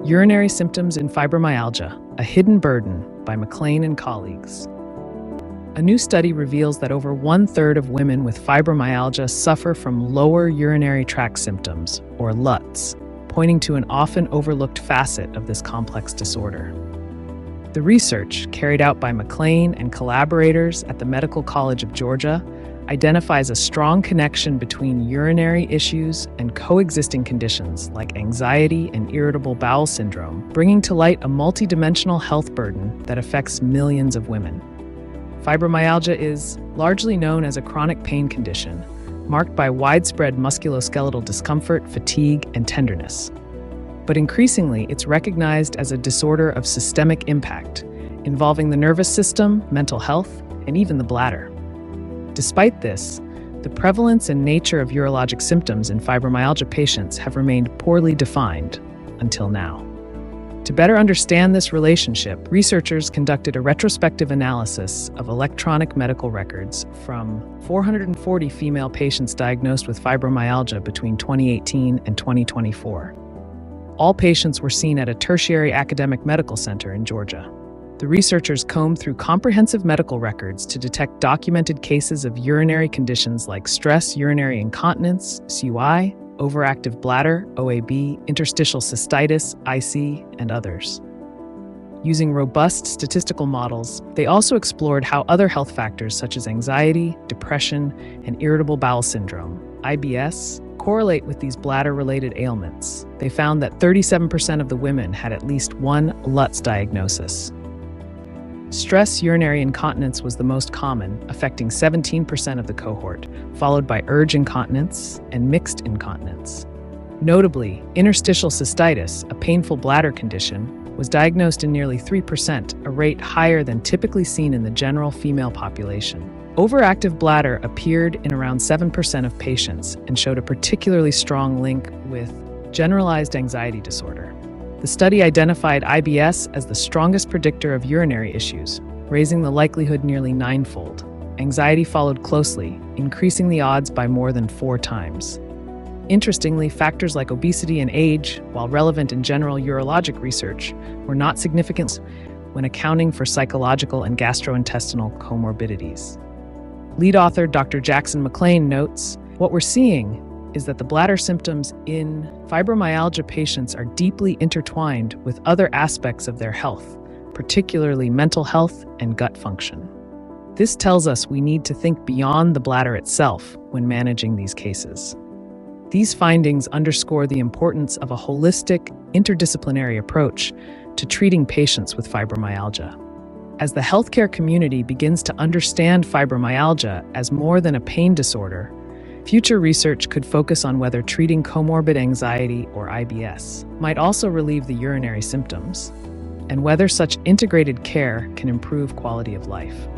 Urinary Symptoms in Fibromyalgia, A Hidden Burden by McLean and colleagues. A new study reveals that over 1/3 of women with fibromyalgia suffer from lower urinary tract symptoms, or LUTs, pointing to an often overlooked facet of this complex disorder. The research, carried out by McLean and collaborators at the Medical College of Georgia, identifies a strong connection between urinary issues and coexisting conditions like anxiety and irritable bowel syndrome, bringing to light a multidimensional health burden that affects millions of women. Fibromyalgia is largely known as a chronic pain condition, marked by widespread musculoskeletal discomfort, fatigue, and tenderness. But increasingly, it's recognized as a disorder of systemic impact, involving the nervous system, mental health, and even the bladder. Despite this, the prevalence and nature of urologic symptoms in fibromyalgia patients have remained poorly defined until now. To better understand this relationship, researchers conducted a retrospective analysis of electronic medical records from 440 female patients diagnosed with fibromyalgia between 2018 and 2024. All patients were seen at a tertiary academic medical center in Georgia. The researchers combed through comprehensive medical records to detect documented cases of urinary conditions like stress urinary incontinence, SUI, overactive bladder, OAB, interstitial cystitis, IC, and others. Using robust statistical models, they also explored how other health factors such as anxiety, depression, and irritable bowel syndrome, IBS, correlate with these bladder-related ailments. They found that 37% of the women had at least one LUTs diagnosis. Stress urinary incontinence was the most common, affecting 17% of the cohort, followed by urge incontinence and mixed incontinence. Notably, interstitial cystitis, a painful bladder condition, was diagnosed in nearly 3%, a rate higher than typically seen in the general female population. Overactive bladder appeared in around 7% of patients and showed a particularly strong link with generalized anxiety disorder. The study identified IBS as the strongest predictor of urinary issues, raising the likelihood nearly ninefold. Anxiety followed closely, increasing the odds by more than 4 times. Interestingly, factors like obesity and age, while relevant in general urologic research, were not significant when accounting for psychological and gastrointestinal comorbidities. Lead author Dr. Jackson McLean notes, "What we're seeing is that the bladder symptoms in fibromyalgia patients are deeply intertwined with other aspects of their health, particularly mental health and gut function. This tells us we need to think beyond the bladder itself when managing these cases." These findings underscore the importance of a holistic, interdisciplinary approach to treating patients with fibromyalgia. As the healthcare community begins to understand fibromyalgia as more than a pain disorder, future research could focus on whether treating comorbid anxiety, or IBS, might also relieve the urinary symptoms, and whether such integrated care can improve quality of life.